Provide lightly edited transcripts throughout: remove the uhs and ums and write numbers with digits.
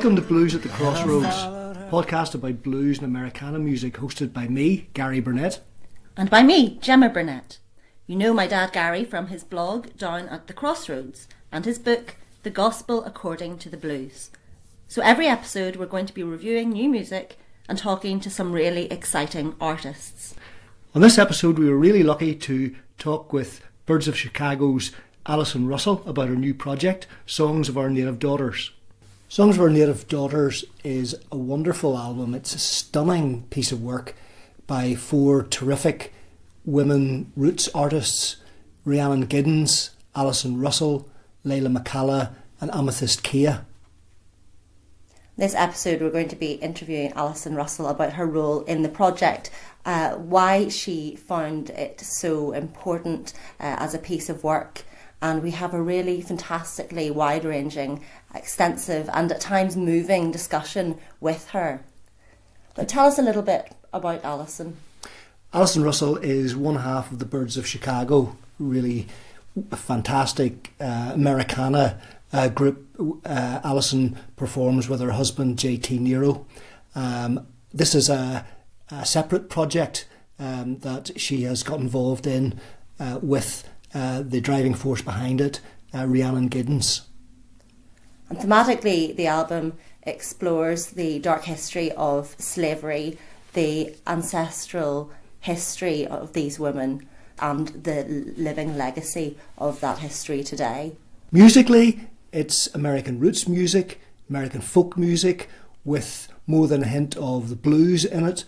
Welcome to Blues at the Crossroads, a podcast about blues and Americana music, hosted by me, Gary Burnett. And by me, Gemma Burnett. You know my dad Gary from his blog Down at the Crossroads and his book, The Gospel According to the Blues. So every episode we're going to be reviewing new music and talking to some really exciting artists. On this episode we were really lucky to talk with Birds of Chicago's Allison Russell about her new project, Songs of Our Native Daughters. Songs of Our Native Daughters is a wonderful album. It's a stunning piece of work by four terrific women roots artists, Rhiannon Giddens, Allison Russell, Leyla McCalla and Amythyst Kiah. This episode we're going to be interviewing Allison Russell about her role in the project, why she found it so important as a piece of work. And we have a really fantastically wide-ranging, extensive and at times moving discussion with her. But tell us a little bit about Allison. Allison Russell is one half of the Birds of Chicago, really a fantastic Americana group. Allison performs with her husband JT Nero. This is a separate project that she has got involved in with the driving force behind it, Rhiannon Giddens. And thematically, the album explores the dark history of slavery, the ancestral history of these women, and the living legacy of that history today. Musically, it's American roots music, American folk music, with more than a hint of the blues in it,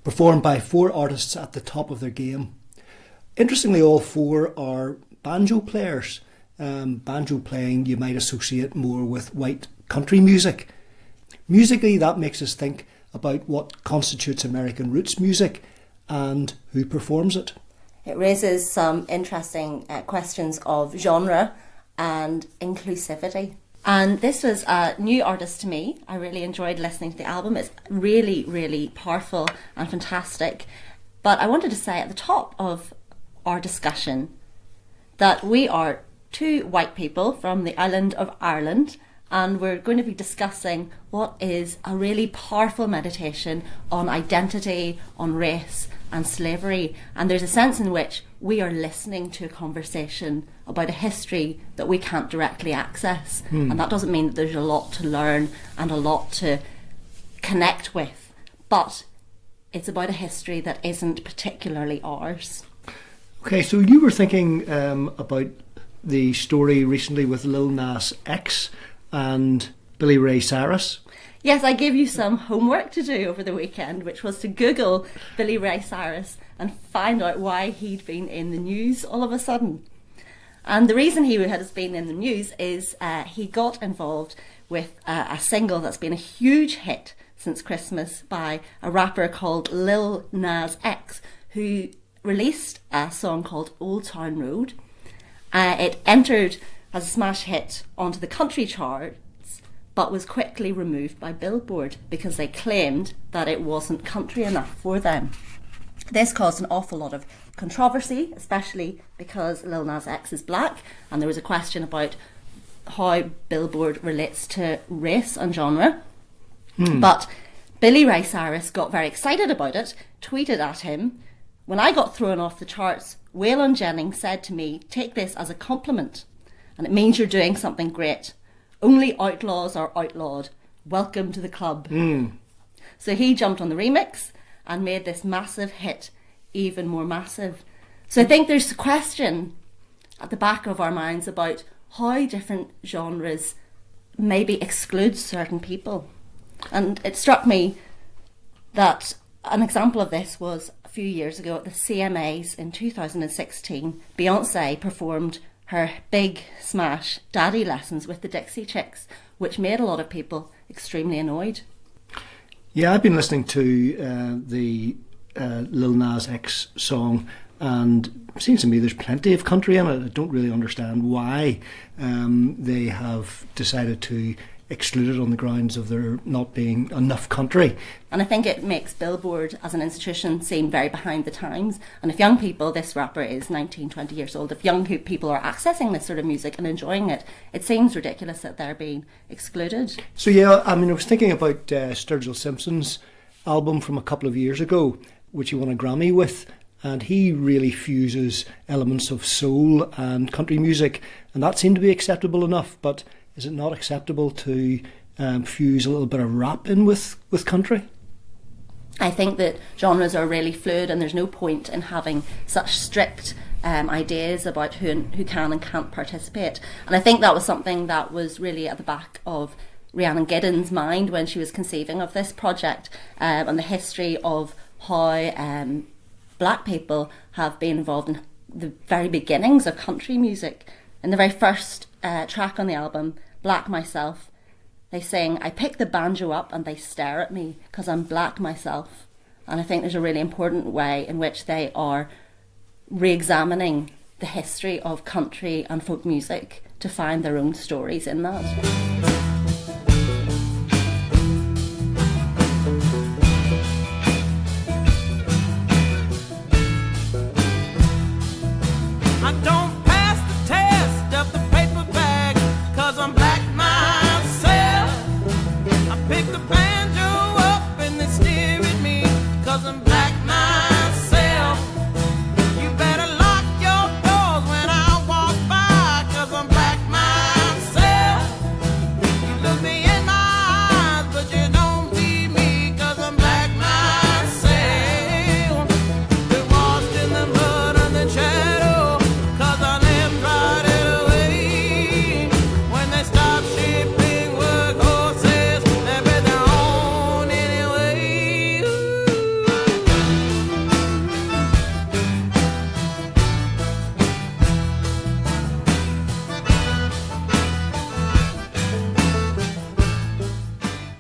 performed by four artists at the top of their game. Interestingly, all four are banjo players. Banjo playing you might associate more with white country music. Musically, that makes us think about what constitutes American roots music and who performs it. It raises some interesting questions of genre and inclusivity. And this was a new artist to me. I really enjoyed listening to the album. It's really, really powerful and fantastic. But I wanted to say at the top of our discussion that we are two white people from the island of Ireland, and we're going to be discussing what is a really powerful meditation on identity, on race and slavery. And there's a sense in which we are listening to a conversation about a history that we can't directly access. And that doesn't mean that there's a lot to learn and a lot to connect with, but it's about a history that isn't particularly ours. Okay, so you were thinking about the story recently with Lil Nas X and Billy Ray Cyrus. Yes, I gave you some homework to do over the weekend, which was to Google Billy Ray Cyrus and find out why he'd been in the news all of a sudden. And the reason he has been in the news is he got involved with a single that's been a huge hit since Christmas by a rapper called Lil Nas X, who released a song called Old Town Road. It entered as a smash hit onto the country charts, but was quickly removed by Billboard because they claimed that it wasn't country enough for them. This caused an awful lot of controversy, especially because Lil Nas X is black, and there was a question about how Billboard relates to race and genre. But Billy Ray Cyrus got very excited about it, tweeted at him, "When I got thrown off the charts, Waylon Jennings said to me, 'Take this as a compliment, and it means you're doing something great. Only outlaws are outlawed. Welcome to the club.'" So he jumped on the remix and made this massive hit even more massive. So I think there's a question at the back of our minds about how different genres maybe exclude certain people. And it struck me that an example of this was a few years ago at the CMAs in 2016. Beyonce performed her big smash Daddy Lessons with the Dixie Chicks, which made a lot of people extremely annoyed. Yeah, I've been listening to the Lil Nas X song, and it seems to me there's plenty of country in it. I don't really understand why they have decided to excluded on the grounds of there not being enough country. And I think it makes Billboard as an institution seem very behind the times. And if young people, this rapper is 19, 20 years old, if young people are accessing this sort of music and enjoying it, it seems ridiculous that they're being excluded. So yeah, I mean, I was thinking about Sturgill Simpson's album from a couple of years ago, which he won a Grammy with, and he really fuses elements of soul and country music, and that seemed to be acceptable enough. But is it not acceptable to fuse a little bit of rap in with country? I think that genres are really fluid, and there's no point in having such strict ideas about who can and can't participate. And I think that was something that was really at the back of Rhiannon Giddens' mind when she was conceiving of this project, and the history of how black people have been involved in the very beginnings of country music. In the very first track on the album, Black Myself, they sing, "I pick the banjo up and they stare at me because I'm black myself." And I think there's a really important way in which they are re-examining the history of country and folk music to find their own stories in that.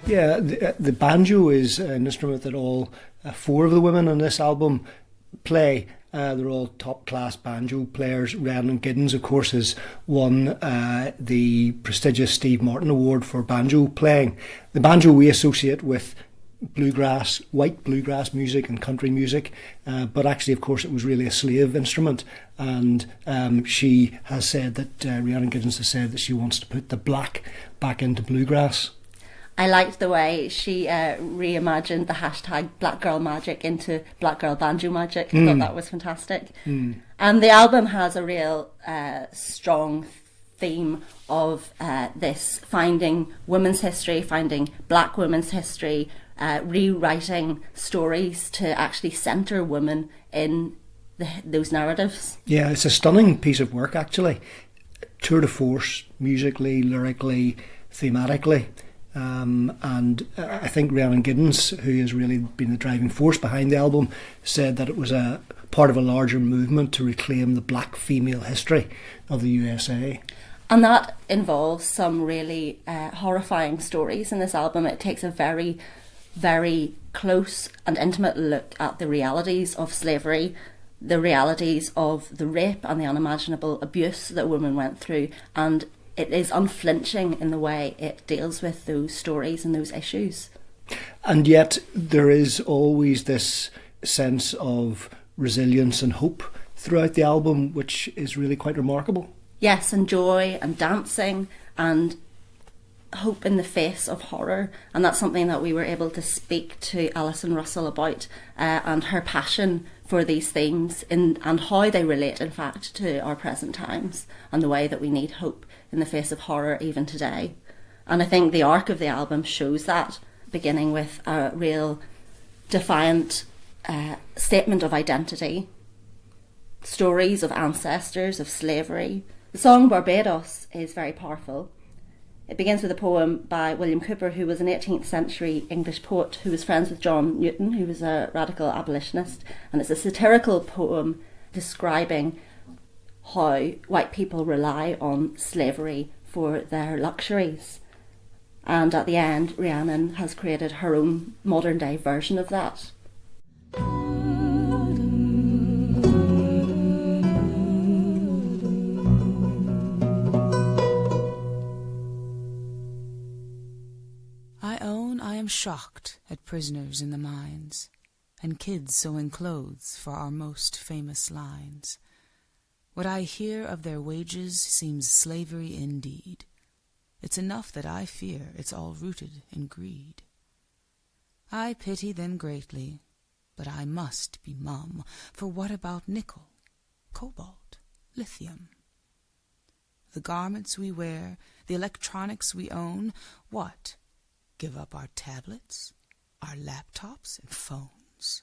Yeah, the banjo is an instrument that all four of the women on this album play. They're all top-class banjo players. Rhiannon Giddens, of course, has won the prestigious Steve Martin Award for banjo playing. The banjo we associate with bluegrass, white bluegrass music and country music, but actually, of course, it was really a slave instrument. And she has said that, Rhiannon Giddens has said that she wants to put the black back into bluegrass. I liked the way she reimagined the hashtag Black Girl Magic into Black Girl Banjo Magic. I thought that was fantastic. And the album has a real strong theme of this finding women's history, finding black women's history, rewriting stories to actually centre women in those narratives. Yeah, it's a stunning piece of work, actually. Tour de force, musically, lyrically, thematically. And I think Rhiannon Giddens, who has really been the driving force behind the album, said that it was a part of a larger movement to reclaim the black female history of the USA. And that involves some really horrifying stories in this album. It takes a very, very close and intimate look at the realities of slavery, the realities of the rape and the unimaginable abuse that women went through, and it is unflinching in the way it deals with those stories and those issues. And yet there is always this sense of resilience and hope throughout the album, which is really quite remarkable. Yes, and joy and dancing and hope in the face of horror. And that's something that we were able to speak to Allison Russell about, and her passion for these themes and how they relate, in fact, to our present times and the way that we need hope in the face of horror even today. And I think the arc of the album shows that, beginning with a real defiant statement of identity, stories of ancestors, of slavery. The song Barbados is very powerful. It begins with a poem by William Cowper, who was an 18th century English poet who was friends with John Newton, who was a radical abolitionist. And it's a satirical poem describing how white people rely on slavery for their luxuries. And at the end, Rhiannon has created her own modern day version of that. shocked at prisoners in the mines, and kids sewing clothes for our most famous lines. What I hear of their wages seems slavery indeed. It's enough that I fear it's all rooted in greed. I pity them greatly, but I must be mum, for what about nickel, cobalt, lithium? The garments we wear, the electronics we own, what? Give up our tablets, our laptops and phones?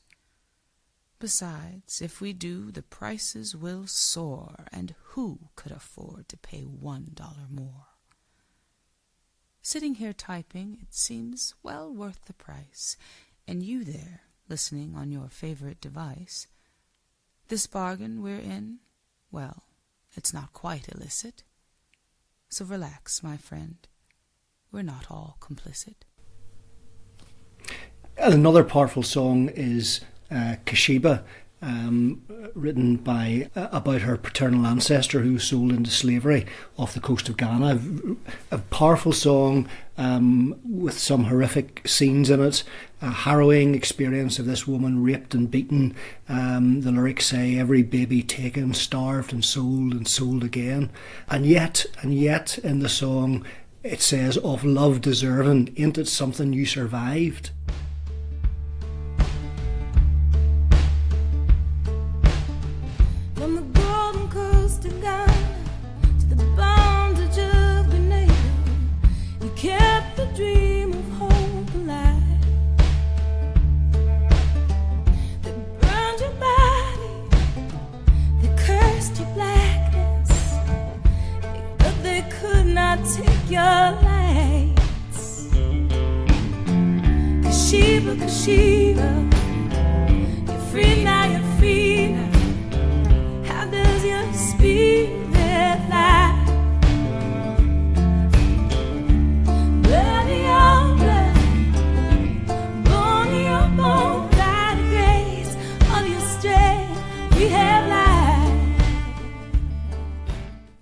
Besides, if we do, the prices will soar, and who could afford to pay $1 more? Sitting here typing, it seems well worth the price, and you there, listening on your favorite device. This bargain we're in, well, it's not quite illicit. So relax, my friend. We're not all complicit. Another powerful song is Kiah, written by about her paternal ancestor who was sold into slavery off the coast of Ghana. A powerful song with some horrific scenes in it. A harrowing experience of this woman raped and beaten. The lyrics say, every baby taken, starved and sold again. And yet in the song it says, of love deserving, ain't it something you survived? Kept the dream of hope alive. They burned your body, they cursed your blackness, but they could not take your lights. Kashiva, you're free now, you're free now. How does your spirit fly?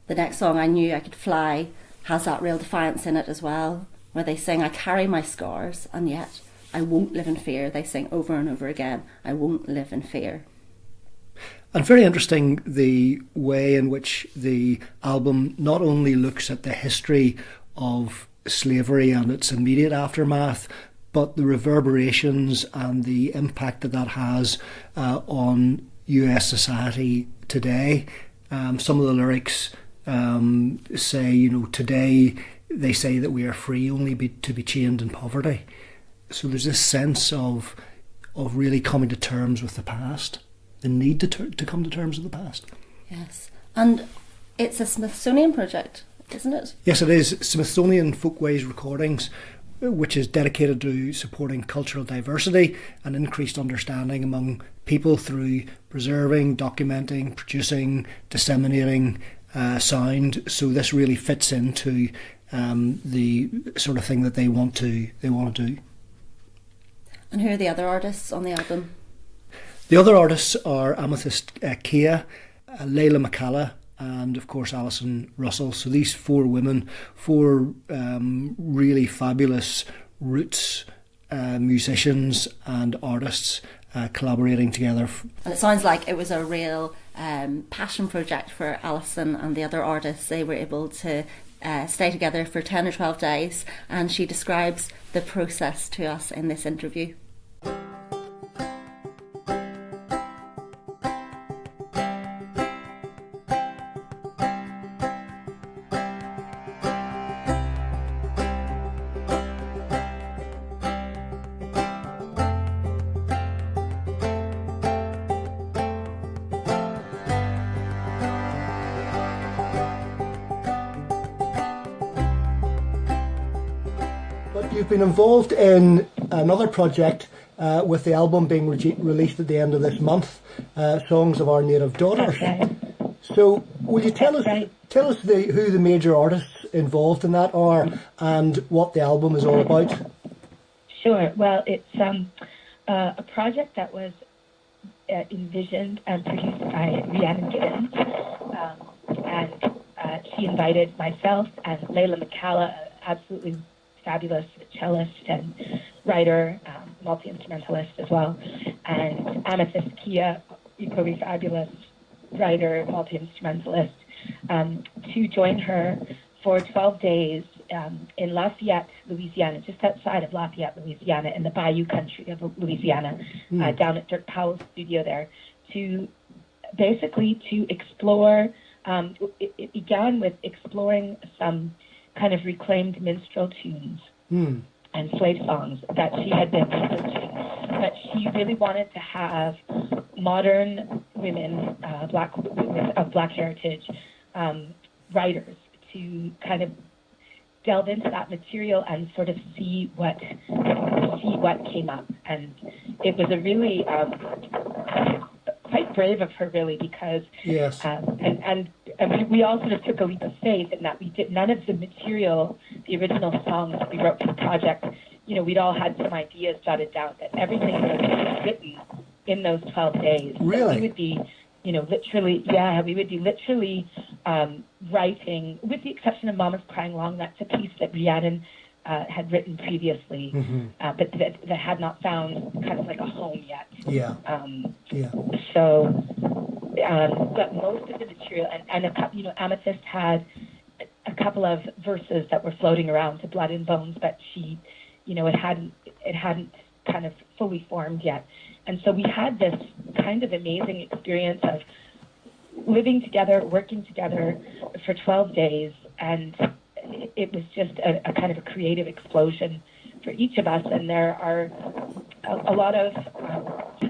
The next song, I Knew I Could Fly, has that real defiance in it as well, where they sing, I carry my scars, and yet I won't live in fear. They sing over and over again, I won't live in fear. And very interesting the way in which the album not only looks at the history of slavery and its immediate aftermath, but the reverberations and the impact that has on US society today. Some of the lyrics say, today they say that we are free only to be chained in poverty. So there's this sense of really coming to terms with the past, the need to come to terms with the past. Yes, and it's a Smithsonian project, isn't it? Yes, it is. Smithsonian Folkways Recordings, which is dedicated to supporting cultural diversity and increased understanding among people through preserving, documenting, producing, disseminating sound. So this really fits into the sort of thing that they want to do. And who are the other artists on the album? The other artists are Amythyst, Kiah, Leyla McCalla, and of course Allison Russell. So these four women, really fabulous roots musicians and artists collaborating together. And it sounds like it was a real passion project for Allison and the other artists. They were able to stay together for 10 or 12 days, and she describes the process to us in this interview. But you've been involved in another project with the album being released at the end of this month, Songs of Our Native Daughters. Okay. So will you tell us who the major artists involved in that are and what the album is all about? Sure. Well, it's a project that was envisioned and produced by Rhiannon Giddens, and she invited myself and Leyla McCalla, absolutely fabulous cellist and writer, multi-instrumentalist as well, and Amythyst, Kiah, equally fabulous writer, multi-instrumentalist, to join her for 12 days in Lafayette, Louisiana, just outside of Lafayette, Louisiana, in the Bayou country of Louisiana, down at Dirk Powell's studio there, to basically to explore. It began with exploring some kind of reclaimed minstrel tunes and slave songs that she had been researching. But she really wanted to have modern women, black women of black heritage, writers, to kind of delve into that material and sort of see what came up. And it was a really quite brave of her, really, because Yes. and we all sort of took a leap of faith in that we did none of the material, the original songs that we wrote for the project. We'd all had some ideas jotted down, that everything was written in those 12 days. Really? So we would be, literally writing, with the exception of Mama's Crying Long. That's a piece that Rhiannon had written previously, but that had not found kind of like a home yet. Yeah. So, but most of the material, and Amythyst had a couple of verses that were floating around to Blood and Bones, but she, it hadn't kind of fully formed yet. And so we had this kind of amazing experience of living together, working together for 12 days, and it was just a kind of a creative explosion for each of us. And there are a lot of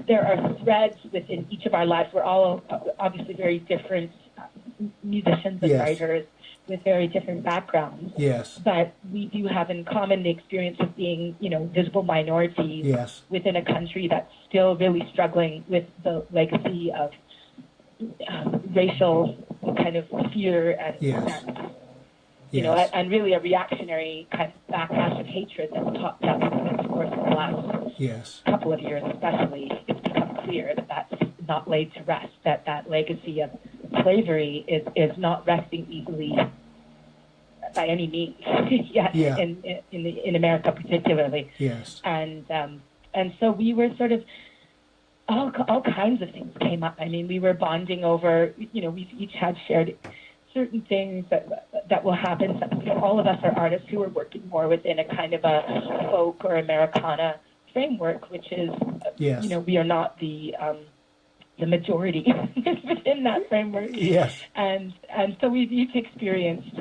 there are threads within each of our lives. We're all obviously very different musicians and writers with very different backgrounds. Yes. But we do have in common the experience of being, visible minorities within a country that's still really struggling with the legacy of racial kind of fear and and really a reactionary kind of backlash of hatred that's popped up over the course of the last couple of years, especially. It's become clear that that's not laid to rest, that legacy of slavery is not resting easily by any means yet in America particularly. Yes. And so we were sort of all kinds of things came up. I mean, we were bonding over, we each had shared certain things that will happen. All of us are artists who are working more within a kind of a folk or Americana framework, which is, we are not the majority within that framework. Yes. And so we've each experienced,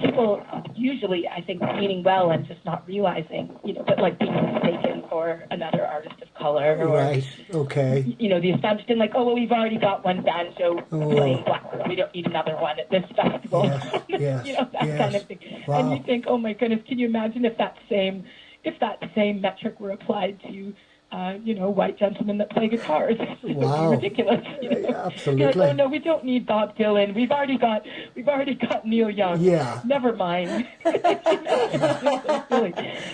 people usually, I think, meaning well and just not realizing, but like being mistaken for another artist of color. Or, right. Okay. The assumption like, we've already got one banjo playing black. We don't need another one at this festival. Yes. That kind of thing. Wow. And you think, oh my goodness, can you imagine if that same metric were applied to white gentlemen that play guitars? It would be ridiculous. Absolutely. Like, oh no, we don't need Bob Dylan. We've already got Neil Young. Yeah. Never mind. It's silly.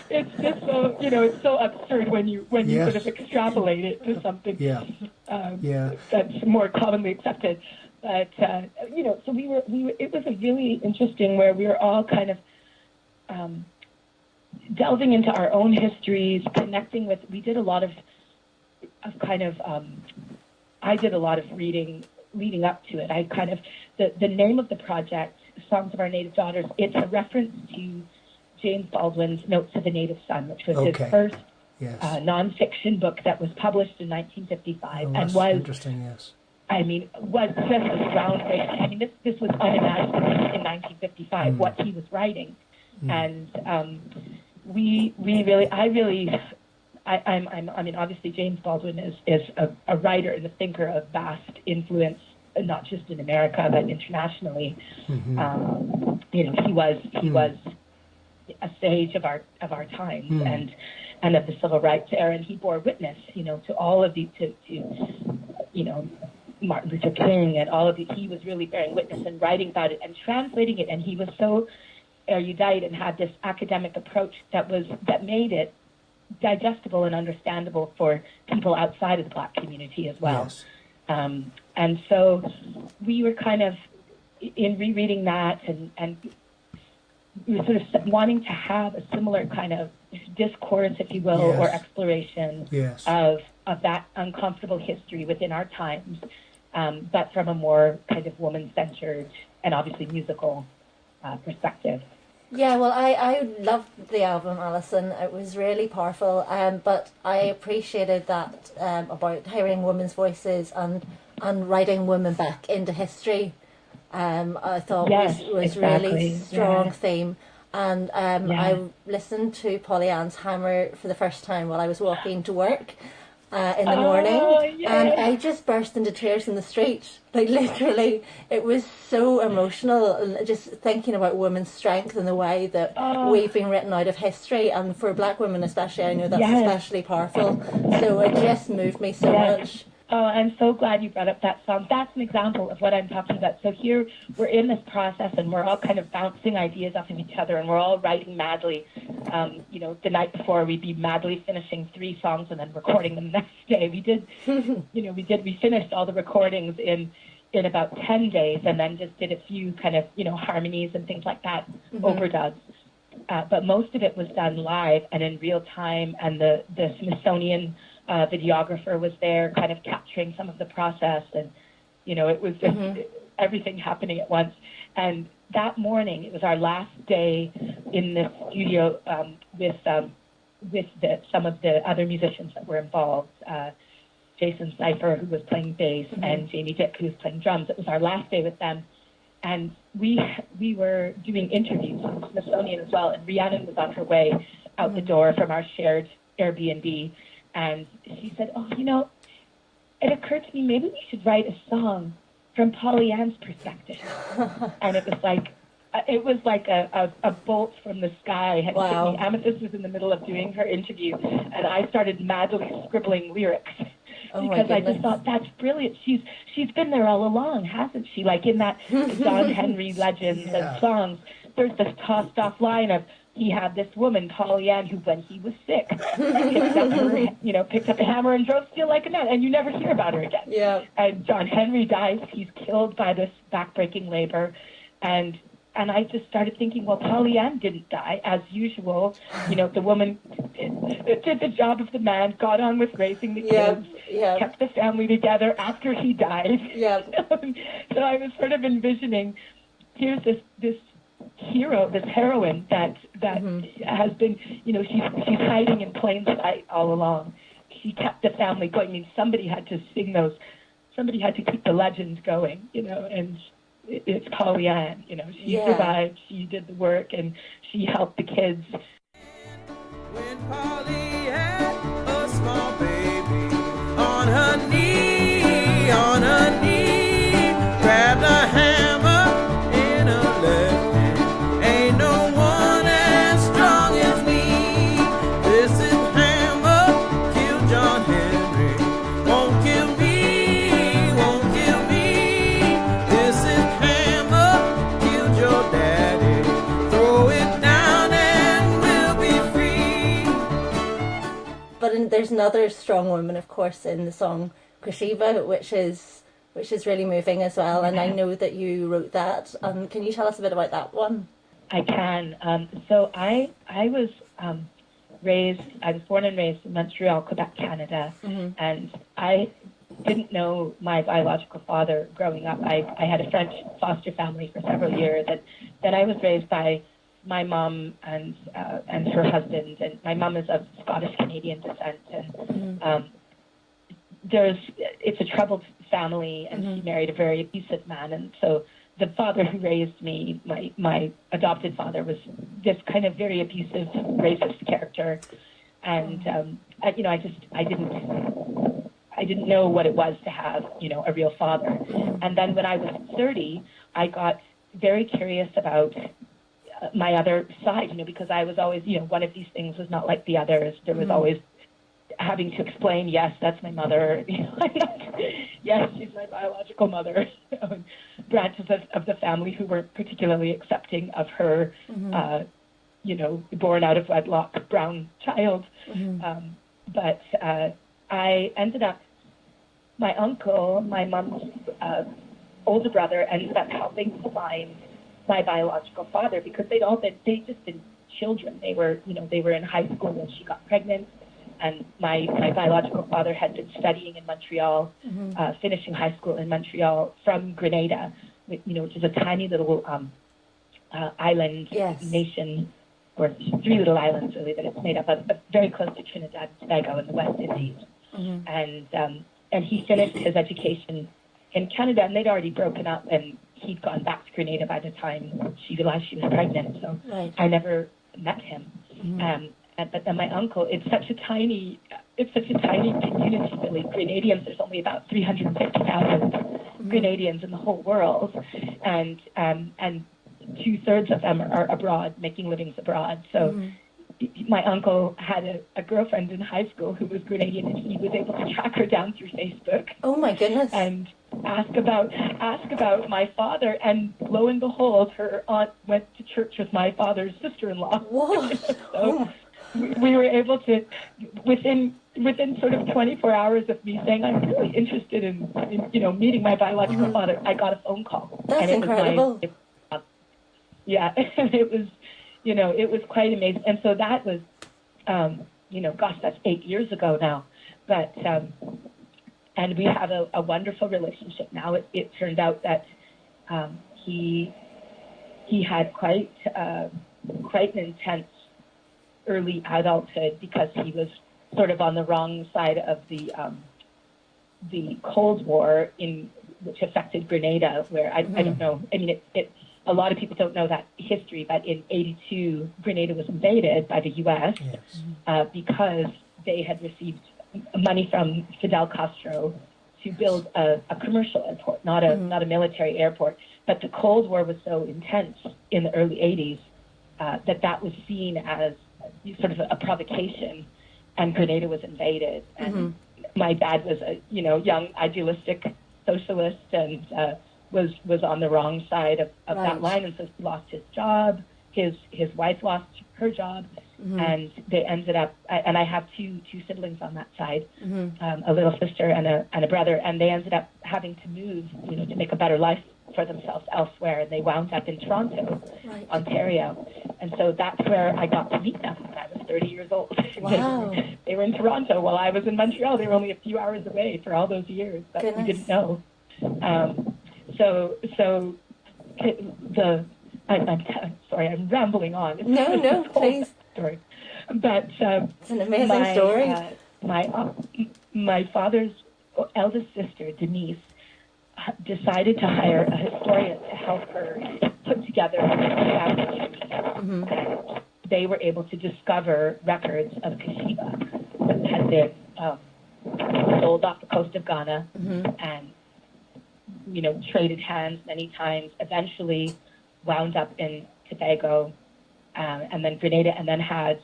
It's just so it's so absurd when you sort of extrapolate it to something that's more commonly accepted. But so we were. It was a really interesting where we were all kind of. Delving into our own histories, connecting with, we did a lot of I did a lot of reading leading up to it. I kind of, the name of the project, Songs of Our Native Daughters, it's a reference to James Baldwin's Notes of a Native Son, which was his first nonfiction book that was published in 1955 and was interesting. Yes. I mean, was just as groundbreaking. I mean, this was unimaginable in 1955 what he was writing. And I mean, obviously James Baldwin is a writer and a thinker of vast influence, not just in America but internationally. He was a sage of our times and of the civil rights era, and he bore witness, to all of the Martin Luther King and all of the. He was really bearing witness and writing about it and translating it, and he was so erudite and had this academic approach that made it digestible and understandable for people outside of the Black community as well. Yes. And so we were kind of in rereading that and sort of wanting to have a similar kind of discourse, if you will, or exploration of that uncomfortable history within our times, but from a more kind of woman-centered and obviously musical perspective. Yeah, well, I loved the album, Allison. It was really powerful, but I appreciated that about hearing women's voices and writing women back into history. I thought was exactly. Really strong theme. And I listened to Polly Ann's Hammer for the first time while I was walking to work in the morning, and I just burst into tears in the street. Like, literally, it was so emotional, and just thinking about women's strength and the way that we've been written out of history, and for Black women especially, I know that's especially powerful. So it just moved me so much. Oh, I'm so glad you brought up that song. That's an example of what I'm talking about. So here we're in this process, and we're all kind of bouncing ideas off of each other, and we're all writing madly. The night before we'd be madly finishing 3 songs and then recording them the next day. We finished all the recordings in about 10 days, and then just did a few kind of, harmonies and things like that, overdubs. But most of it was done live and in real time, and the Smithsonian videographer was there kind of capturing some of the process, and it was just everything happening at once. And that morning, it was our last day in the studio with some of the other musicians that were involved, Jason Cipher, who was playing bass, and Jamie Dick, who was playing drums. It was our last day with them, and we were doing interviews with the Smithsonian as well, and Rhiannon was on her way out the door from our shared Airbnb. And she said, it occurred to me, maybe we should write a song from Polly Ann's perspective. And it was like a bolt from the sky had hit me. Amythyst was in the middle of doing her interview, and I started madly scribbling lyrics. Because I just thought, that's brilliant. She's been there all along, hasn't she? Like in that John Henry legends and songs, there's this tossed off line of, he had this woman, Polly Ann, who, when he was sick, picked up a hammer and drove steel like a man, and you never hear about her again. Yeah. And John Henry dies. He's killed by this backbreaking labor, and I just started thinking, well, Polly Ann didn't die as usual. The woman did the job of the man, got on with raising the kids, kept the family together after he died. Yeah. So I was sort of envisioning, here's this hero, this heroine that has been, she's hiding in plain sight all along. She kept the family going. I mean, somebody had to sing those, somebody had to keep the legend going, and it's Polly Ann, she survived, she did the work, and she helped the kids. When Polly had a small baby on her knee, grabbed a hammer in her left hand. Ain't no one as strong as me. This is hammer, kill John Henry. Won't kill me, won't kill me. This is hammer, killed your daddy. Throw it down and we'll be free. But there's another strong woman, of course, in the song Krashiva, which is really moving as well, and I know that you wrote that. Can you tell us a bit about that one? I can. So I was born and raised in Montreal, Quebec, Canada, and I didn't know my biological father growing up. I had a French foster family for several years, and then I was raised by my mom and her husband, and my mom is of Scottish-Canadian descent, and it's a troubled family, and she married a very abusive man, and so the father who raised me, my adopted father, was this kind of very abusive, racist character, and I didn't know what it was to have a real father, and then when I was 30, I got very curious about my other side, because I was always, one of these things was not like the others. There was always having to explain, yes, that's my mother. Yes, she's my biological mother. Branches of the family who weren't particularly accepting of her, born out of wedlock brown child. But I ended up, my uncle, my mom's older brother, ended up helping to find my biological father, because they just been children. They were in high school when she got pregnant, and my biological father had been studying in Montreal, finishing high school in Montreal from Grenada, which is a tiny little island nation, or 3 little islands really that it's made up of, very close to Trinidad and Tobago in the West Indies. And he finished his education in Canada, and they'd already broken up, and he'd gone back to Grenada by the time she realized she was pregnant. So I never met him. But then my uncle, it's such a tiny community, really. Grenadians, there's only about 350,000 Grenadians in the whole world, and 2/3 of them are abroad, making livings abroad. So my uncle had a girlfriend in high school who was Grenadian, and he was able to track her down through Facebook. Oh my goodness! And ask about my father, and lo and behold, her aunt went to church with my father's sister-in-law. Whoa! So we were able to, within sort of 24 hours of me saying I'm really interested in meeting my biological father, I got a phone call. That's incredible. It was quite amazing. And so that was, gosh, that's 8 years ago now. But, and we have a wonderful relationship now. It turned out that he had quite an intense early adulthood, because he was sort of on the wrong side of the Cold War, which affected Grenada, where I don't know. I mean, a lot of people don't know that history, but in '82, Grenada was invaded by the U.S. Because they had received money from Fidel Castro to build a commercial airport, not a military airport. But the Cold War was so intense in the early '80s that was seen as sort of a provocation, and Grenada was invaded. And my dad was a young idealistic socialist, and was on the wrong side of that line, and so he lost his job. His wife lost her job, and they ended up. And I have two siblings on that side, a little sister and a brother, and they ended up having to move, to make a better life for themselves elsewhere. And they wound up in Toronto, Ontario, and so that's where I got to meet them when I was 30 years old. Wow! They were in Toronto while I was in Montreal. They were only a few hours away for all those years, but we didn't know. I'm sorry, I'm rambling on. No, please. Story. But it's an amazing story. My father's eldest sister, Denise, decided to hire a historian to help her put together a family tree. They were able to discover records of Kiah that had been sold off the coast of Ghana, and traded hands many times, eventually wound up in Tobago, and then Grenada, and then had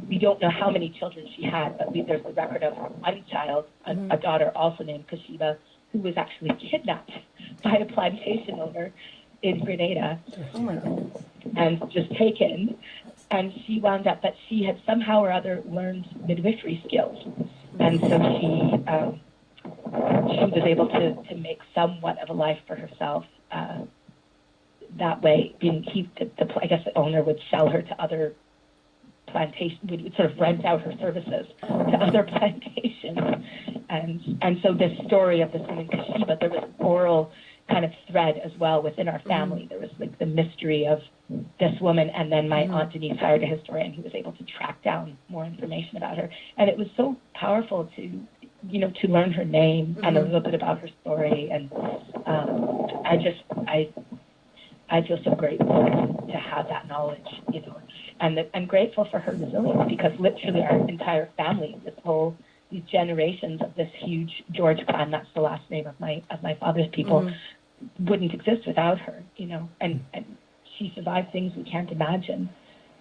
we don't know how many children she had, but there's the record of one child, a daughter also named Kiah, who was actually kidnapped by a plantation owner in Grenada. Oh my goodness. And just taken, and she wound up, but she had somehow or other learned midwifery skills, and so she was able to make somewhat of a life for herself that way. I guess the owner would sell her to other plantations, would sort of rent out her services to other plantations. And so this story of this woman, Kiah, there was an oral kind of thread as well within our family. There was like the mystery of this woman, and then my Aunt Denise hired a historian who was able to track down more information about her. And it was so powerful to learn her name and a little bit about her story. And I feel so grateful to have that knowledge, and I'm grateful for her resilience, because literally our entire family, these generations of this huge George clan, that's the last name of my father's people, wouldn't exist without her, and she survived things we can't imagine,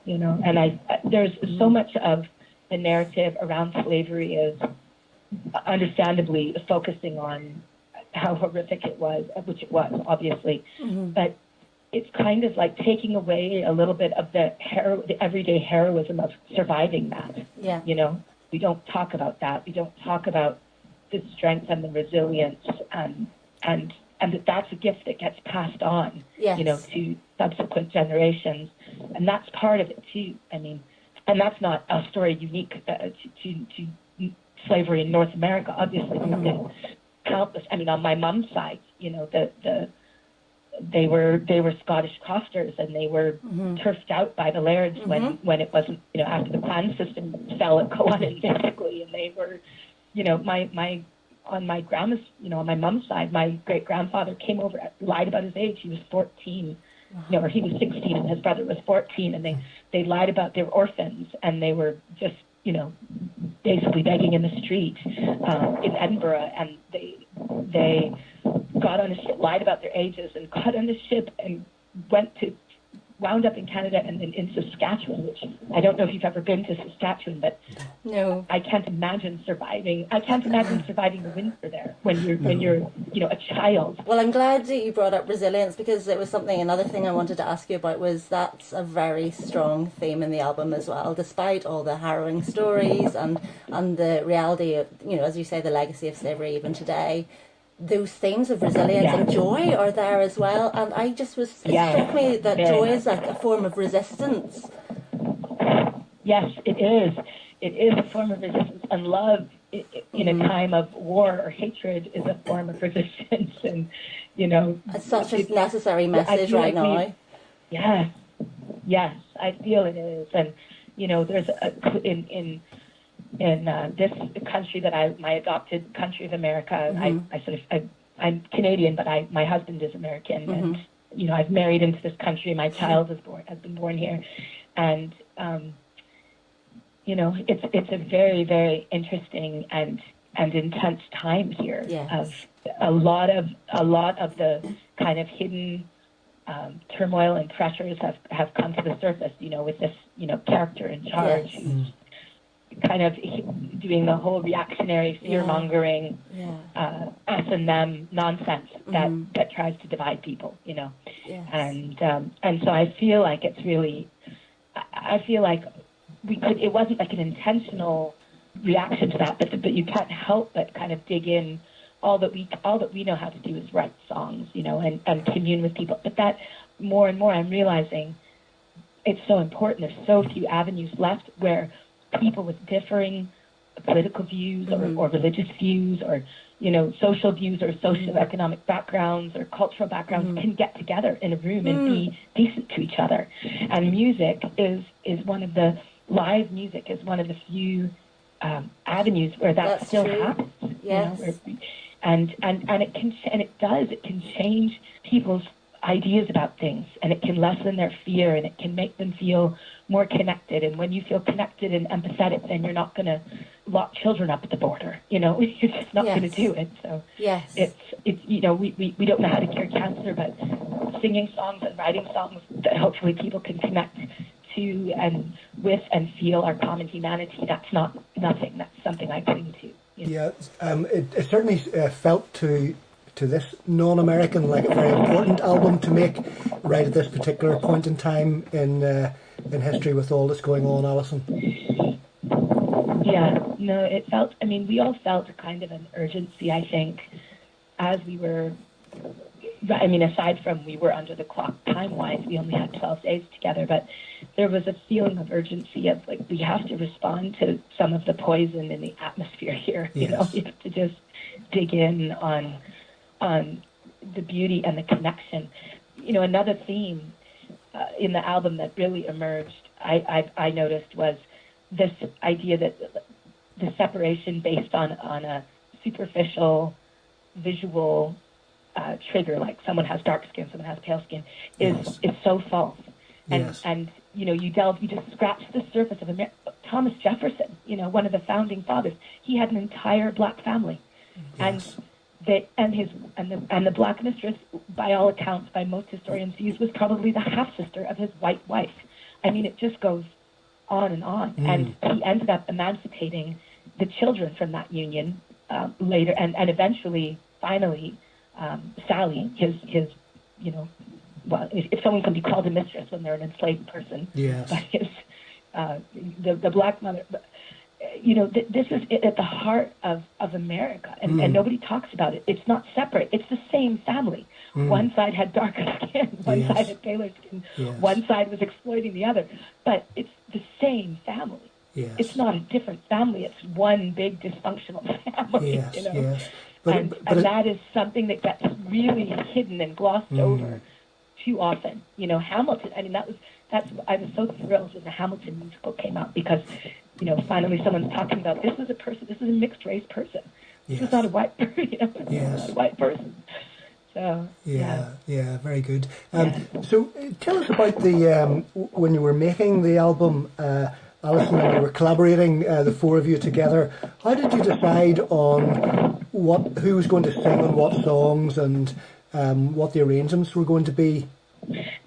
and there's so much of the narrative around slavery is understandably focusing on how horrific it was, which it was, obviously, but it's kind of like taking away a little bit of the everyday heroism of surviving that. Yeah. We don't talk about that. We don't talk about the strength and the resilience and and that's a gift that gets passed on, Yes. to subsequent generations, and that's part of it too. I mean, and that's not a story unique to slavery in North America. Obviously, there have been countless. I mean, on my mom's side, they were Scottish costers, and they were turfed out by the lairds when it wasn't, after the clan system fell at Culloden, basically, and they were, on my grandma's, on my mom's side, my great grandfather came over, lied about his age. He was 14, or he was 16, and his brother was 14, and they lied about their orphans, and they were just, basically begging in the street in Edinburgh, and they got on a ship, lied about their ages, and got on the ship and wound up in Canada and then in Saskatchewan, which I don't know if you've ever been to Saskatchewan, but no, I can't imagine surviving the winter there when you're a child. Well, I'm glad that you brought up resilience, because it was another thing I wanted to ask you about was that's a very strong theme in the album as well, despite all the harrowing stories and the reality of, as you say, the legacy of slavery even today. Those themes of resilience and joy are there as well, and it struck me that joy is like a form of resistance. Yes, it is. It is a form of resistance, and love in a time of war or hatred is a form of resistance, and it's such a necessary message right now. Yes, I feel it is, and there's in this country that my adopted country of America, I'm Canadian, but my husband is American, and I've married into this country. My child has been born here, and it's a very, very interesting and intense time here. Yes. Of a lot of the kind of hidden turmoil and pressures have come to the surface. With this character in charge. Yes. Kind of doing the whole reactionary fear-mongering, us and them nonsense that tries to divide people, Yes. and so I feel like it's really, I feel like it wasn't like an intentional reaction to that, but you can't help but kind of dig in. All that we know how to do is write songs, and commune with people. But that more and more I'm realizing it's so important. There's so few avenues left where people with differing political views or religious views or social views or socioeconomic backgrounds or cultural backgrounds can get together in a room and be decent to each other. And music is one of the live music is one of the few avenues where that still happens. Yes. And it can change people's ideas about things, and it can lessen their fear, and it can make them feel more connected. And when you feel connected and empathetic, then you're not going to lock children up at the border. You're just not going to do it. So it's we don't know how to cure cancer, but singing songs and writing songs that hopefully people can connect to and with and feel our common humanity. That's not nothing. That's something I cling to. Yeah, it certainly felt to this non-American like a very important album to make right at this particular point in time in history with all that's going on, Allison. Yeah, no, it felt, we all felt a kind of an urgency, I think, as we were, aside from we were under the clock time-wise, we only had 12 days together, but there was a feeling of urgency of, we have to respond to some of the poison in the atmosphere here, Yes. We have to just dig in on the beauty and the connection. Another theme in the album that really emerged, I noticed, was this idea that the separation based on a superficial visual trigger, like someone has dark skin, someone has pale skin, is so false. And you just scratch the surface of Thomas Jefferson, one of the founding fathers. He had an entire black family, and the black mistress, by all accounts, by most historians' views, was probably the half sister of his white wife. It just goes on and on. And he ended up emancipating the children from that union later, and eventually, finally, Sally, his if someone can be called a mistress when they're an enslaved person, yes, but the black mother, this is at the heart of America, and nobody talks about it. It's not separate. It's the same family. One side had darker skin, one side had paler skin, one side was exploiting the other. But it's the same family. Yes. It's not a different family. It's one big dysfunctional family. Yes, you know? yes. And that is something that gets really hidden and glossed over too often. Hamilton, I mean, I was so thrilled when the Hamilton musical came out because, finally someone's talking about this is a mixed race person. This is not a white person, not a white person. So, yeah, very good. So tell us about when you were making the album, Allison, and you were collaborating, the four of you together. How did you decide on who was going to sing on what songs and what the arrangements were going to be?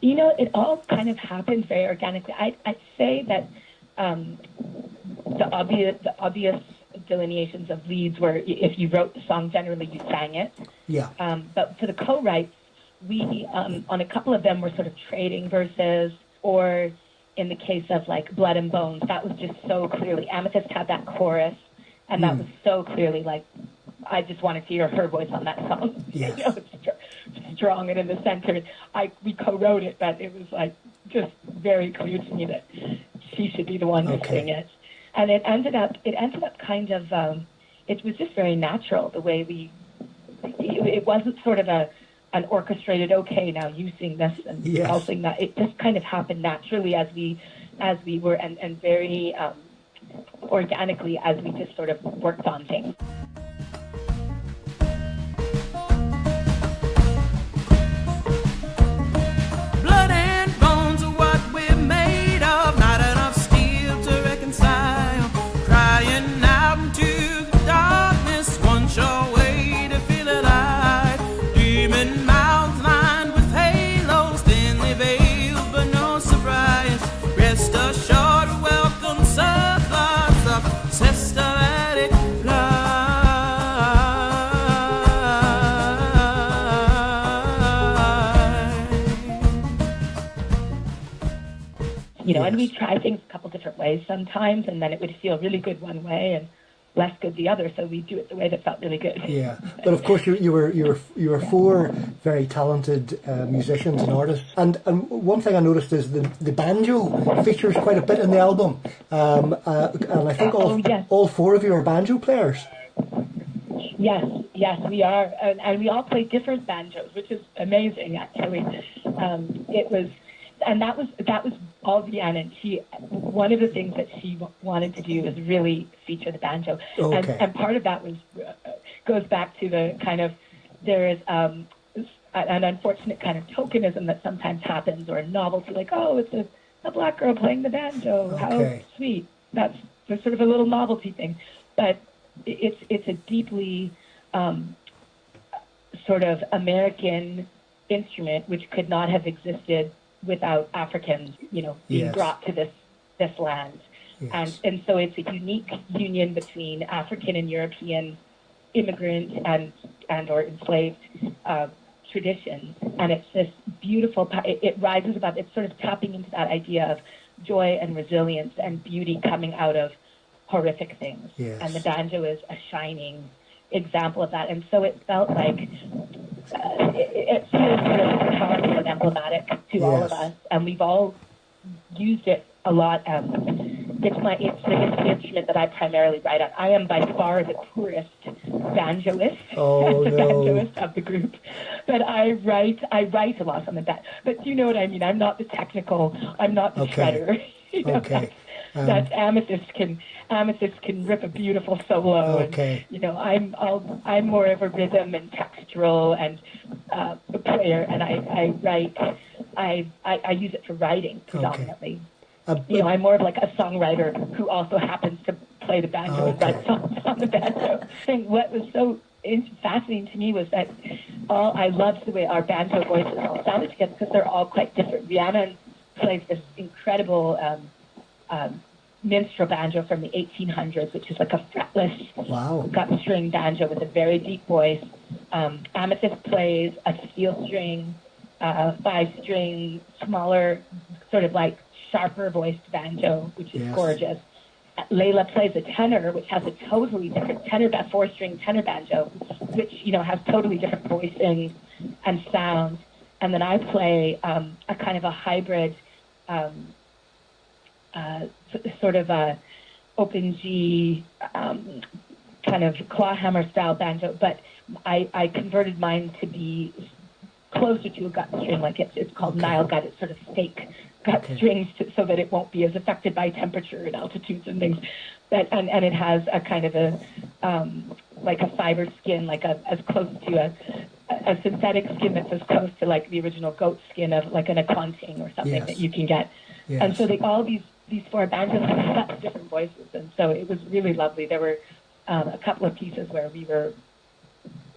It all kind of happened very organically. I'd say that the obvious delineations of leads were if you wrote the song, generally you sang it. Yeah. But for the co-writes, we on a couple of them were sort of trading verses, or in the case of like Blood and Bones, that was just so clearly, Amythyst had that chorus, and that was so clearly like, I just wanted to hear her voice on that song. Yes. It's strong and in the center. We co-wrote it, but it was like just very clear to me that she should be the one to sing it. And it ended up kind of, it was just very natural the way it wasn't sort of an orchestrated, okay, now you sing this and I'll sing that. It just kind of happened naturally as we were, and very organically as we just sort of worked on things. Blood and bones are what we're made of, not enough steel to reconcile. Crying out into the darkness, one sure way to feel alive. Demon mouths lined with halos, thinly veiled, but no surprise. Rest assured, welcome surplus of systematic life. And we try things a couple different ways sometimes, and then it would feel really good one way and less good the other, so we do it the way that felt really good. Yeah, but of course you were four very talented musicians and artists, and one thing I noticed is the banjo features quite a bit in the album, and I think all four of you are banjo players. Yes, we are, and we all play different banjos, which is amazing actually. That was all Rhiannon. One of the things that she wanted to do was really feature the banjo, and part of that goes back to the kind of, there is an unfortunate kind of tokenism that sometimes happens, or a novelty, like, oh, it's a black girl playing the banjo. How sweet! There's sort of a little novelty thing, but it's a deeply sort of American instrument which could not have existed without Africans, being brought to this land. Yes. And so it's a unique union between African and European immigrant and or enslaved traditions. And it's this beautiful, it rises above, it's sort of tapping into that idea of joy and resilience and beauty coming out of horrific things. Yes. And the banjo is a shining example of that. And so it felt like it feels sort of powerful and emblematic to all of us, and we've all used it a lot. It's the instrument that I primarily write on. I am by far the poorest banjoist, banjoist of the group, but I write a lot on the banjo. But you know what I mean? I'm not the technical. I'm not the shredder. That Amythyst can rip a beautiful solo. Okay. And, I'm more of a rhythm and textural and a player, and I write. I use it for writing predominantly. I'm more of like a songwriter who also happens to play the banjo and write songs on the banjo. What was so fascinating to me was that I loved the way our banjo voices all sounded together, because they're all quite different. Rhiannon plays this incredible minstrel banjo from the 1800s, which is like a fretless gut string banjo with a very deep voice. Amythyst plays a steel string, 5-string, smaller, sort of like sharper voiced banjo, which is gorgeous. Leyla plays a tenor, which has a totally different four-string tenor banjo, which, has totally different voicing and sound. And then I play a kind of a hybrid, sort of a open G, kind of clawhammer style banjo, but I converted mine to be closer to a gut string, like it's called Nile gut. It's sort of fake gut strings so that it won't be as affected by temperature and altitudes and things. And it has a kind of a like a fiber skin, like as close to a synthetic skin that's as close to like the original goat skin of like an akonting or something that you can get. Yes. And so all these four banjos have such different voices, and so it was really lovely. There were a couple of pieces where we were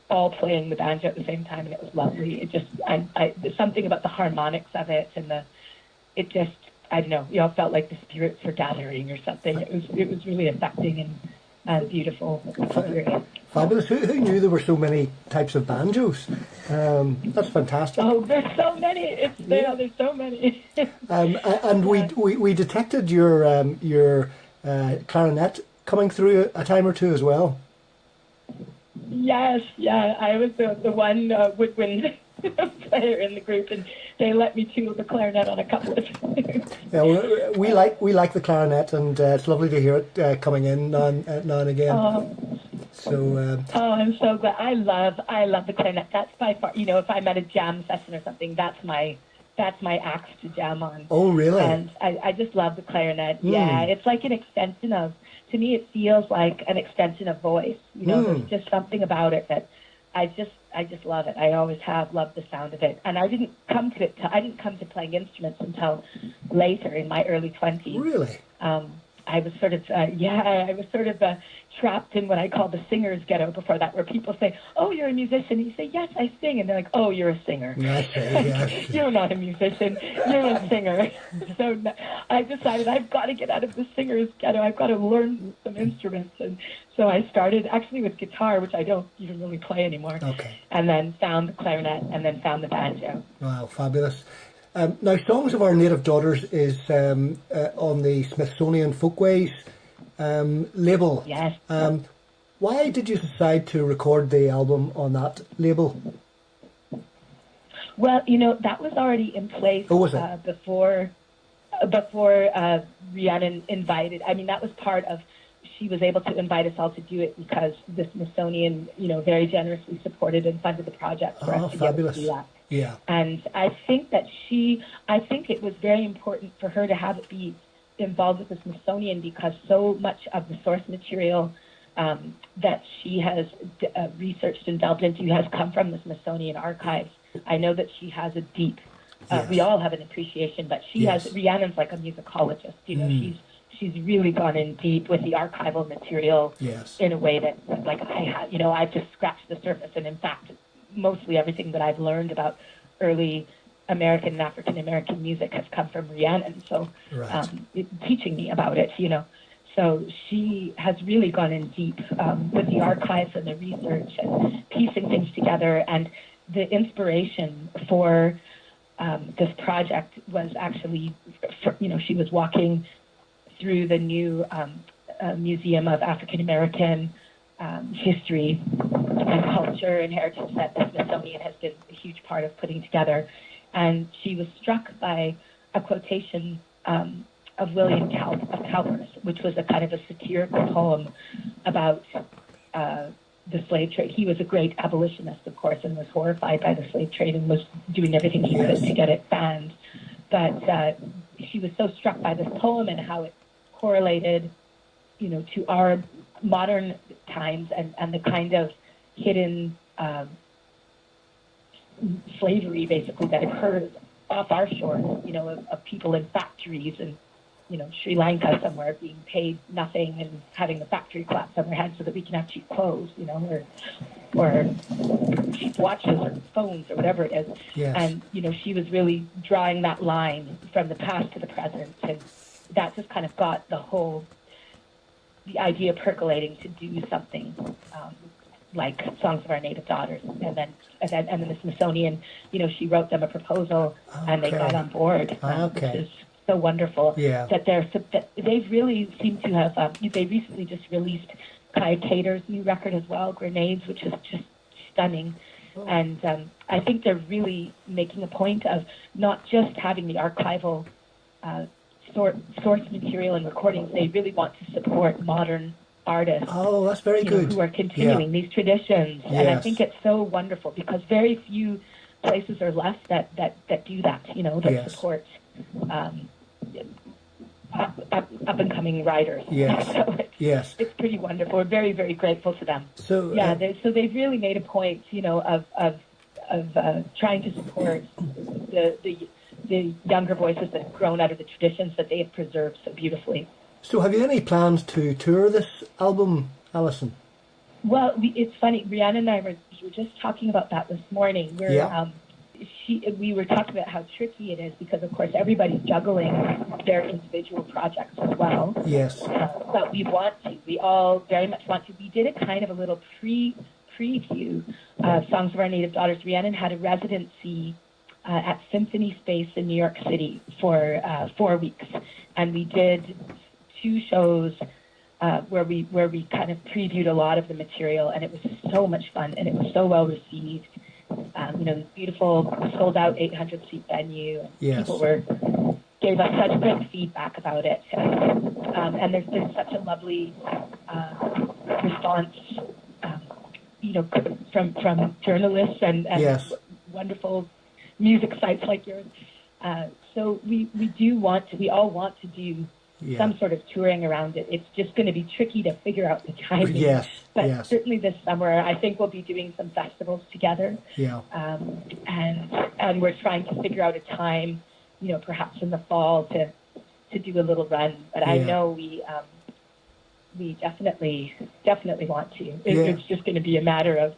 all playing the banjo at the same time, and it was lovely. It just, there's something about the harmonics of it, and it just, I don't know, felt like the spirits were gathering or something. It was really affecting and beautiful experience. Fabulous. Who knew there were so many types of banjos? That's fantastic. Oh, there's so many. There's so many. And we detected your clarinet coming through a time or two as well. Yes, yeah, I was the one woodwind player in the group, and they let me tune the clarinet on a couple of times. Yeah, we like the clarinet, and it's lovely to hear it coming in now and again. So. I'm so glad. I love the clarinet. That's by far, if I'm at a jam session or something, that's my axe to jam on. Oh, really? And I just love the clarinet. Yeah, it's like an extension of. To me, it feels like an extension of voice. There's just something about it that I just love it. I always have loved the sound of it, and I didn't come to playing instruments until later in my early 20s. Really? I was sort of trapped in what I call the singer's ghetto before that, where people say, "Oh, you're a musician." You say, "Yes, I sing," and they're like, "Oh, you're a singer." Yes. You're not a musician. You're a singer. So I decided I've got to get out of the singer's ghetto. I've got to learn some instruments, and so I started actually with guitar, which I don't even really play anymore. Okay. And then found the clarinet, and then found the banjo. Wow, fabulous. Now, Songs of Our Native Daughters is on the Smithsonian Folkways label. Yes. Why did you decide to record the album on that label? Well, that was already in place before Rhiannon invited. I mean, that was part of. She was able to invite us all to do it because the Smithsonian, very generously supported and funded the project for us to be able to do that. Yeah. And I think it was very important for her to have it be involved with the Smithsonian because so much of the source material that she has researched and delved into has come from the Smithsonian archives. I know that she has a deep, we all have an appreciation, but she has, Rhiannon's like a musicologist, she's really gone in deep with the archival material in a way that, like, I've just scratched the surface. And in fact, mostly everything that I've learned about early American and African American music has come from Rhiannon. So teaching me about it, So she has really gone in deep with the archives and the research and piecing things together. And the inspiration for this project was actually, she was walking through the new Museum of African American history and culture and heritage that the Smithsonian has been a huge part of putting together. And she was struck by a quotation of William Cowper's, which was a kind of a satirical poem about the slave trade. He was a great abolitionist, of course, and was horrified by the slave trade and was doing everything he could to get it banned. But she was so struck by this poem and how it correlated, to our modern times and the kind of hidden slavery, basically, that occurs off our shores, of people in factories and, Sri Lanka somewhere being paid nothing and having the factory collapse on their heads so that we can have cheap clothes, or cheap watches or phones or whatever it is. Yes. And, she was really drawing that line from the past to the present, and that just kind of got the idea percolating to do something like Songs of Our Native Daughters. And then the Smithsonian, she wrote them a proposal and they got on board. Which is so wonderful. Yeah. That they've really seemed to have. They recently just released Kiah Cater's new record as well, Grenades, which is just stunning. And I think they're really making a point of not just having the archival source material and recordings. They really want to support modern artists. Oh, that's very good. Who are continuing these traditions. Yes. And I think it's so wonderful because very few places are left that do that, that support up and coming writers. Yes. So Yes. It's pretty wonderful. We're very, very grateful to them. So So they've really made a point, of trying to support the younger voices that have grown out of the traditions that they have preserved so beautifully. So have you any plans to tour this album, Allison? Well, it's funny. Rhiannon and I were just talking about that this morning. We were talking about how tricky it is because, of course, everybody's juggling their individual projects as well. Yes. But we want to. We all very much want to. We did a kind of a little preview of Songs of Our Native Daughters. Rhiannon had a residency at Symphony Space in New York City for 4 weeks, and we did 2 shows where we kind of previewed a lot of the material, and it was so much fun, and it was so well received. Beautiful sold-out 800-seat venue, and people gave us such great feedback about it, and there's been such a lovely response, from journalists and wonderful music sites like yours. So we all want to do some sort of touring around it. It's just going to be tricky to figure out the timing. But certainly this summer, I think we'll be doing some festivals together. And we're trying to figure out a time, perhaps in the fall to do a little run. But I know we definitely want to. It's just going to be a matter of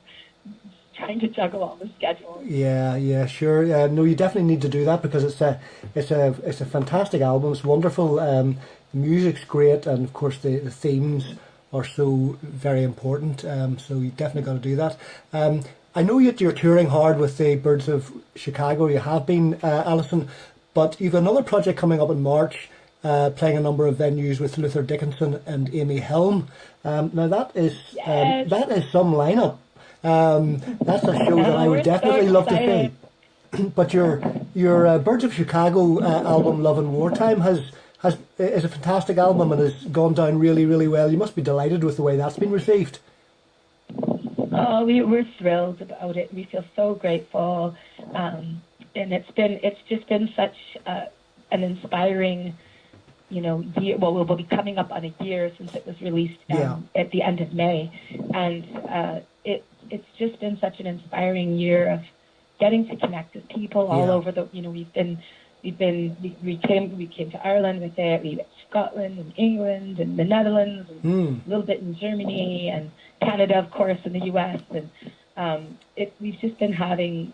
trying to juggle all the schedules. Sure. No, you definitely need to do that because it's a fantastic album. It's wonderful. Music's great, and of course the themes are so very important. So you definitely got to do that. I know that you're touring hard with the Birds of Chicago. You have been, Allison, but you've another project coming up in March, playing a number of venues with Luther Dickinson and Amy Helm. Now that is some lineup. That's a show that I would definitely love to see. But your Birds of Chicago album, Love in Wartime, is a fantastic album and has gone down really, really well. You must be delighted with the way that's been received. Oh, we're thrilled about it. We feel so grateful, and it's just been such an inspiring, year. Well, we'll be coming up on a year since it was released at the end of May, and it's just been such an inspiring year of getting to connect with people all over the. We came to Ireland with it. We went to Scotland and England and the Netherlands and a little bit in Germany and Canada, of course, and the US. And we've just been having.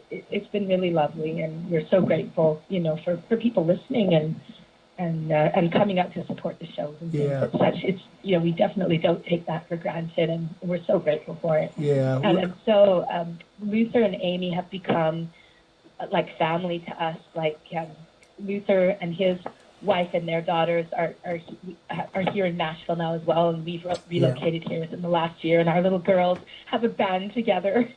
It's been really lovely, and we're so grateful, for people listening and coming out to support the shows and things. It's such. It's we definitely don't take that for granted, and we're so grateful for it. And so Luther and Amy have become like family to us. Like Luther and his wife and their daughters are here in Nashville now as well, and we've relocated here within the last year. And our little girls have a band together.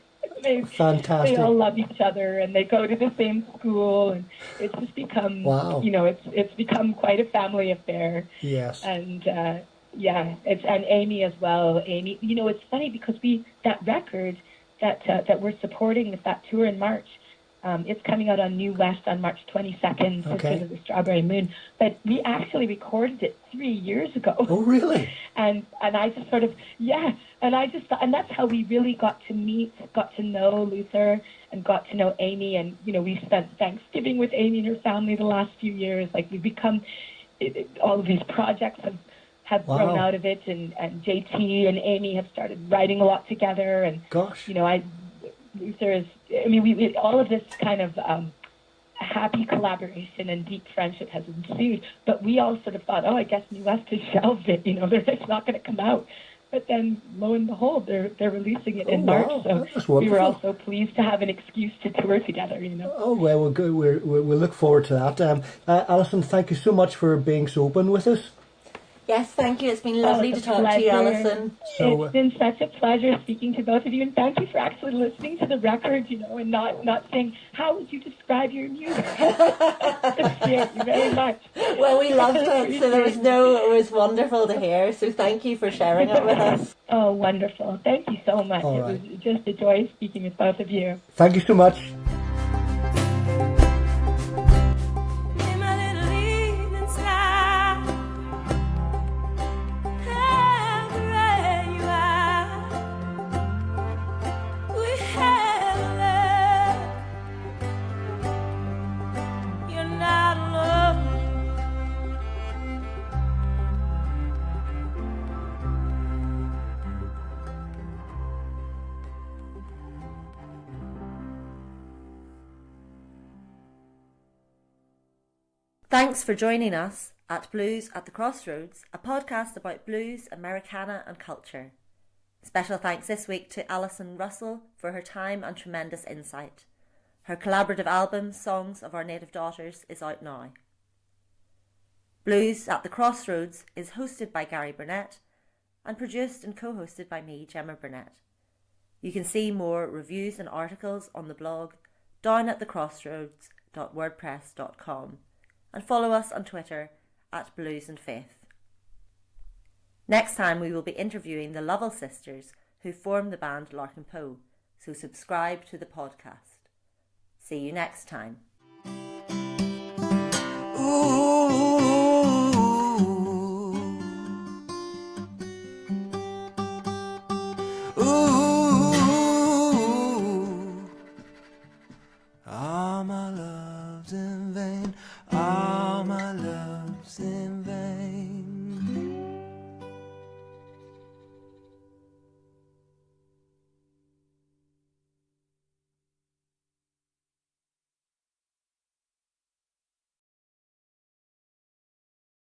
Fantastic. They all love each other, and they go to the same school, and it's just become it's become quite a family affair. Yes. And and Amy as well. Amy, it's funny because that record that we're supporting with that tour in March. It's coming out on New West on March 22nd, Sisters of the Strawberry Moon. But we actually recorded it 3 years ago. Oh, really? And I just sort of, and that's how we really got to know Luther and got to know Amy. And, we spent Thanksgiving with Amy and her family the last few years. Like, we've become, all of these projects have grown out of it. And JT and Amy have started writing a lot together. And, Luther is, we all of this kind of happy collaboration and deep friendship has ensued, but we all sort of thought, I guess New West has shelved it, it's not going to come out. But then, lo and behold, they're releasing it in Oh, March. wow. So That's we were wonderful. also pleased to have an excuse to tour together. Oh, well, we'll, go, we'll look forward to that. Alison, thank you so much for being so open with us. Yes, thank you. It's been lovely it's to a talk to you, pleasure. Alison. So, It's been such a pleasure speaking to both of you, and thank you for actually listening to the record, and not saying, how would you describe your music? Appreciate you very much. Well, we loved it, so it was wonderful to hear, so thank you for sharing it with us. Oh, wonderful. Thank you so much. All It right. was just a joy speaking with both of you. thank you so much. In my little evening sky, everywhere you are, we have love. You're not alone. Thanks for joining us at Blues at the Crossroads, a podcast about blues, Americana and culture. Special thanks this week to Allison Russell for her time and tremendous insight. Her collaborative album, Songs of Our Native Daughters, is out now. Blues at the Crossroads is hosted by Gary Burnett and produced and co-hosted by me, Gemma Burnett. You can see more reviews and articles on the blog downatthecrossroads.wordpress.com and follow us on Twitter at Blues and Faith. Next time we will be interviewing the Lovell sisters who formed the band Larkin Poe, so subscribe to the podcast. See you next time. Ooh.